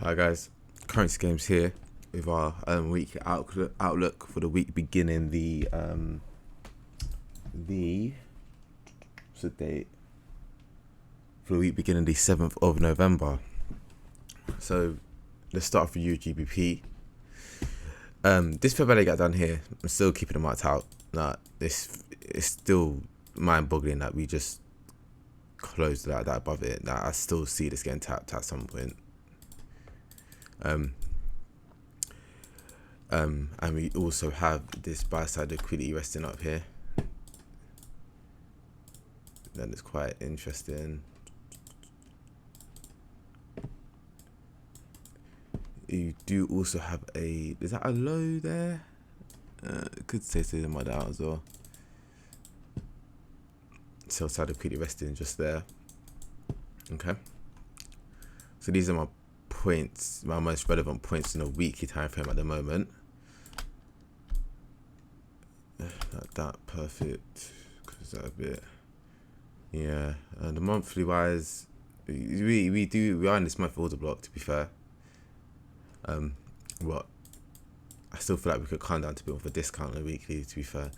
Hi guys, currency games here with our weekly outlook for the week beginning what's the date? For the week beginning the 7th of November. So let's start off with EURGBP. This fair value gap down here, I'm still keeping it marked out. This is still mind-boggling that we just closed that above it. I still see this getting tapped at some point. And we also have this buy side liquidity resting up here. That is quite interesting. You do also have is that a low there? Could say something like that as well. Sell side liquidity resting just there. Okay. So these are my points, my most relevant points in a weekly time frame at the moment. That perfect. Cause that a bit. Yeah. The monthly wise, we are in this monthly order block, to be fair. But I still feel like we could come down to a bit of a discount on the weekly, to be fair.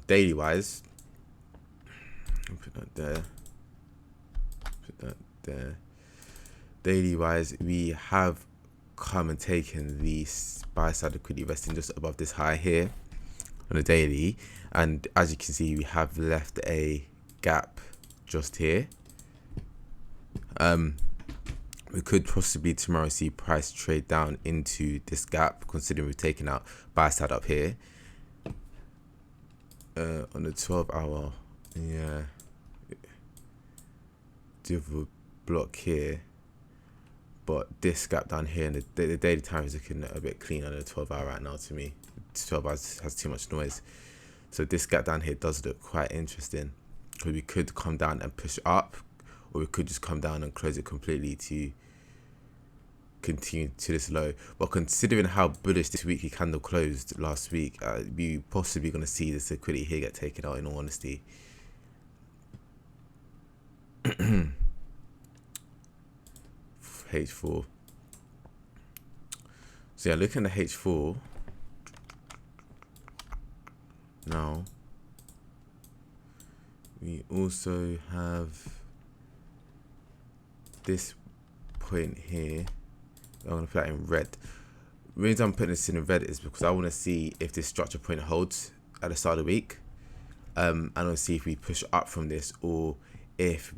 Daily wise, put that there. Put that there. Daily wise, we have come and taken the buy side liquidity resting just above this high here on the daily, and as you can see, we have left a gap just here. We could possibly tomorrow see price trade down into this gap, considering we've taken out buy side up here on the 12-hour. Yeah, double block here. But this gap down here and the daily time is looking a bit clean on the 12-hour right now to me. 12 hours has too much noise. So this gap down here does look quite interesting. Because we could come down and push up, or we could just come down and close it completely to continue to this low. But considering how bullish this weekly candle closed last week, we possibly going to see this liquidity here get taken out, in all honesty. H4. So yeah, looking at the H4 now, we also have this point here. I'm going to put that in red. The reason I'm putting this in red is because I want to see if this structure point holds at the start of the week. I want to see if we push up from this, or if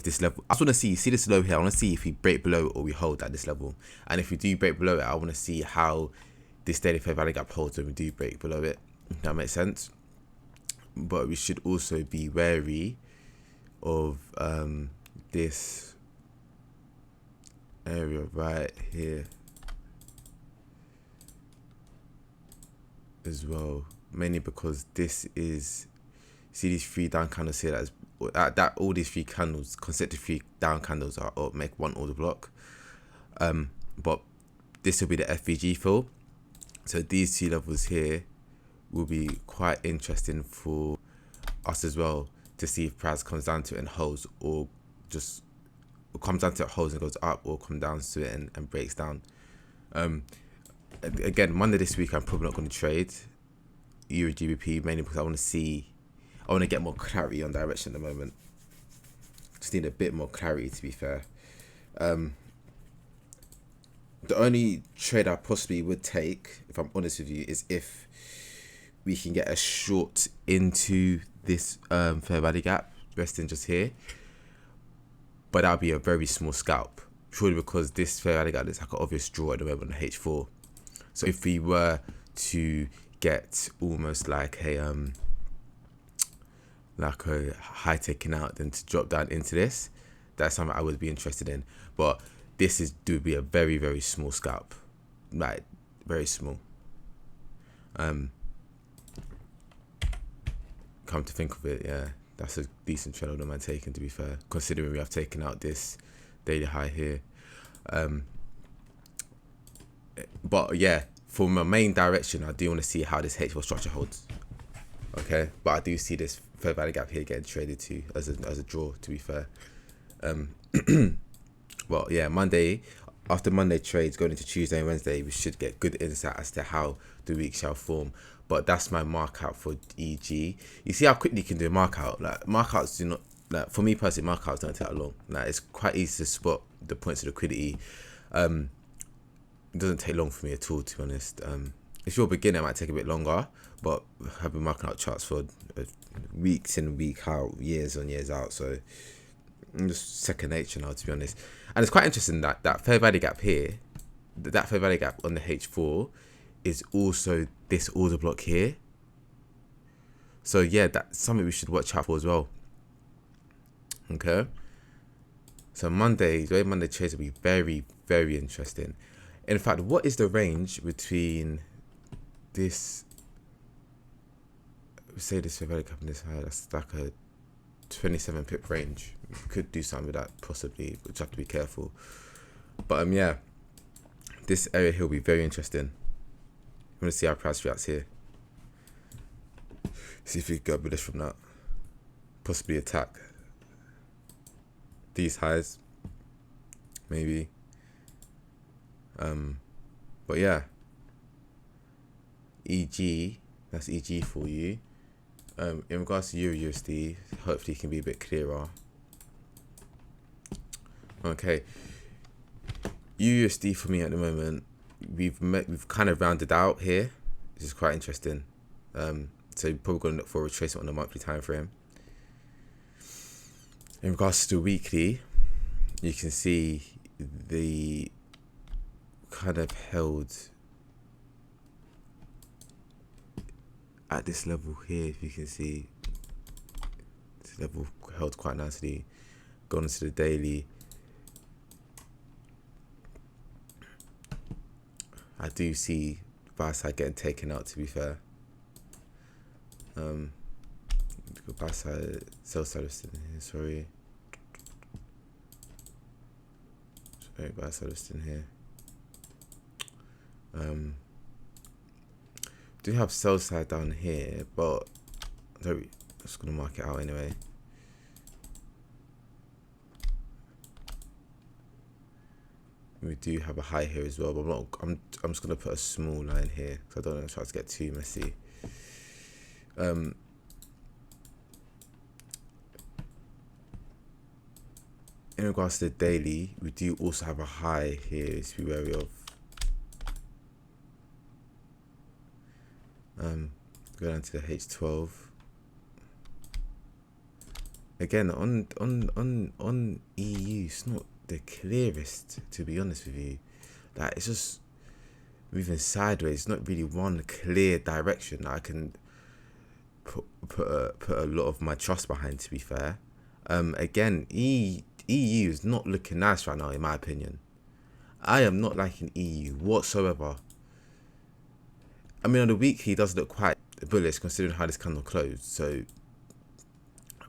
this level, I just want to see this low here. I want to see if we break below or we hold at this level. And if we do break below it, I want to see how this daily fair value gap holds when we do break below it. If that makes sense. But we should also be wary of this area right here as well, mainly because this is, see these three down candles here, that all these three candles, consecutive three down candles are up, make one order block. But this will be the FVG fill. So these two levels here will be quite interesting for us as well, to see if price comes down to it and holds, or just comes down to it, holds and goes up, or come down to it and breaks down. Again, Monday this week I'm probably not going to trade EURGBP, mainly because I want to get more clarity on direction at the moment. Just need a bit more clarity, to be fair. The only trade I possibly would take, if I'm honest with you, is if we can get a short into this fair value gap resting just here. But that'll be a very small scalp, purely because this fair value gap is like an obvious draw at the moment on the H4. So if we were to get almost like a high taken out, then to drop down into this, that's something I would be interested in. But this do be a very, very small scalp, like very small. Come to think of it, yeah, that's a decent trade on man taken, to be fair, considering we have taken out this daily high here. But yeah, for my main direction, I do want to see how this H4 structure holds. Okay, but I do see this fair value gap here getting traded to as a draw, to be fair. Well, yeah, Monday, after Monday trades going into Tuesday and Wednesday, we should get good insight as to how the week shall form. But that's my mark out for EG. You see how quickly you can do a mark out. Like markouts do not, like for me personally, markouts don't take that long. Like it's quite easy to spot the points of liquidity. It doesn't take long for me at all, to be honest. If you're a beginner, it might take a bit longer, but I've been marking out charts for weeks in, week out, years on, years out. So just second nature now, to be honest. And it's quite interesting that that fair value gap here, that fair value gap on the H4 is also this order block here. So yeah, that's something we should watch out for as well. Okay. So Monday, the way Monday trades will be very, very interesting. In fact, what is the range between this, say this fair value gap and this high? That's like a 27 pip range. We could do something with that possibly, but you have to be careful. But yeah, this area here will be very interesting. I'm gonna see how price reacts here. See if we can go bullish from that. Possibly attack these highs, maybe. But yeah, EG, that's EG for you. In regards to EURUSD, hopefully it can be a bit clearer. Okay, EURUSD for me at the moment, we've kind of rounded out here, which is quite interesting. So you're probably going to look for a retracement on the monthly time frame. In regards to the weekly, you can see the kind of held at this level here. If you can see, this level held quite nicely. Going into the daily, I do see buy side getting taken out, to be fair. Buy side, sell side is still in here, sorry, buy side is still in here. Do have sell side down here, but I'm just gonna mark it out anyway. We do have a high here as well, but I'm just gonna put a small line here because I don't want to try to get too messy. In regards to the daily, we do also have a high here to be wary of. Go down to the H12. Again, on EU, it's not the clearest, to be honest with you. Like it's just moving sideways. It's not really one clear direction that I can put a lot of my trust behind, to be fair. Again, EU is not looking nice right now, in my opinion. I am not liking EU whatsoever. I mean, on the weekly, it does look quite bullish considering how this candle closed. So,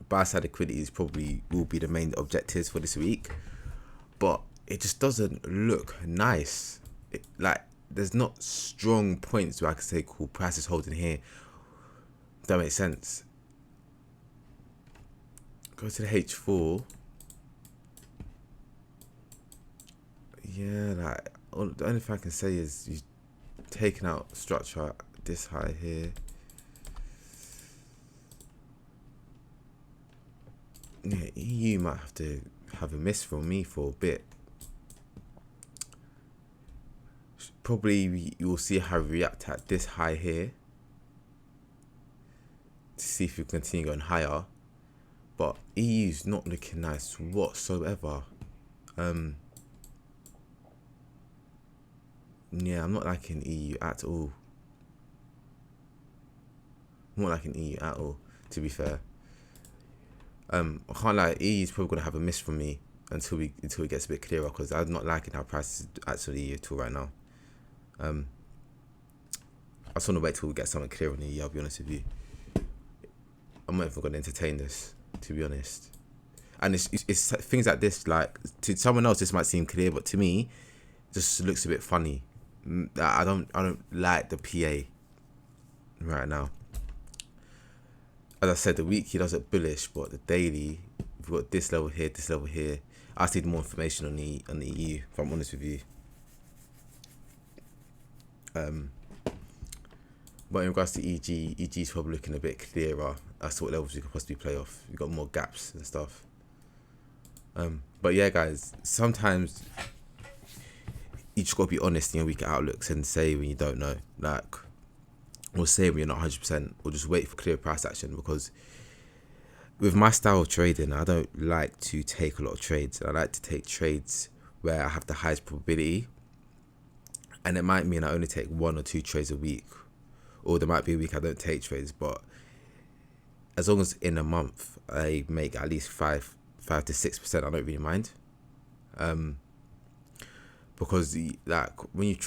buy side liquidity is probably will be the main objectives for this week, but it just doesn't look nice. Like there's not strong points where I can say, cool, price is holding here. That makes sense. Go to the H4. Yeah, like the only thing I can say is you've taken out structure this high here. Yeah, EU might have to have a miss from me for a bit. Probably you will see how we react at this high here to see if we continue going higher. But EU's not looking nice whatsoever. Yeah, I'm not liking EU at all. I'm not liking EU at all, to be fair. I can't lie, EU is probably gonna have a miss from me until it gets a bit clearer, because I'm not liking how prices actually at all right now. I just want to wait till we get something clear on EU. I'll be honest with you. I'm not even gonna entertain this, to be honest. And it's things like this, like to someone else this might seem clear, but to me, it just looks a bit funny. I don't like the PA right now. As I said, the weekly does look bullish, but the daily, we've got this level here, this level here. I need more information on the EU, if I'm honest with you. But in regards to EG is probably looking a bit clearer as to what levels we could possibly play off. We've got more gaps and stuff. But yeah, guys, sometimes you just gotta be honest in your week outlooks and say when you don't know, like, or say when you're not 100%, or just wait for clear price action. Because with my style of trading, I don't like to take a lot of trades. I like to take trades where I have the highest probability, and it might mean I only take 1 or 2 trades a week, or there might be a week I don't take trades. But as long as in a month I make at least 5 to 6%, I don't really mind. Because like when you've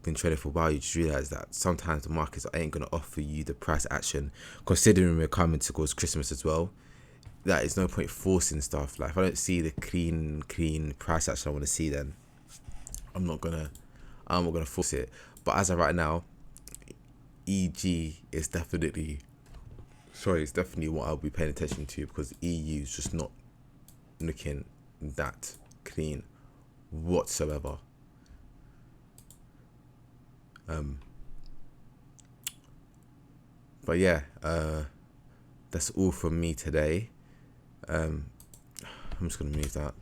been trading for a while, you just realize that sometimes the markets ain't gonna offer you the price action, considering we're coming towards Christmas as well. That is no point forcing stuff. Like if I don't see the clean price action I want to see, then I'm not gonna force it. But as of right now, EG is definitely what I'll be paying attention to, because EU is just not looking that clean whatsoever. But yeah, that's all from me today. I'm just gonna move that.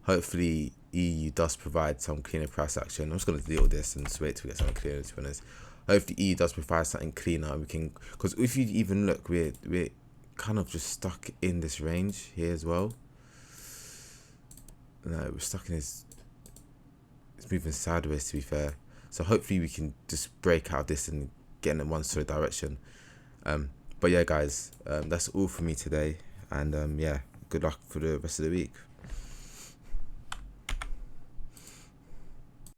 Hopefully EU does provide some cleaner price action. I'm just gonna deal with this and just wait till we get something clearer, to be honest. Hopefully EU does provide something cleaner. We can, because if you even look, we're kind of just stuck in this range here as well. No, we're stuck in this. It's moving sideways, to be fair. So hopefully we can just break out this and get in one sort of direction. But yeah, guys, that's all for me today. And yeah, good luck for the rest of the week.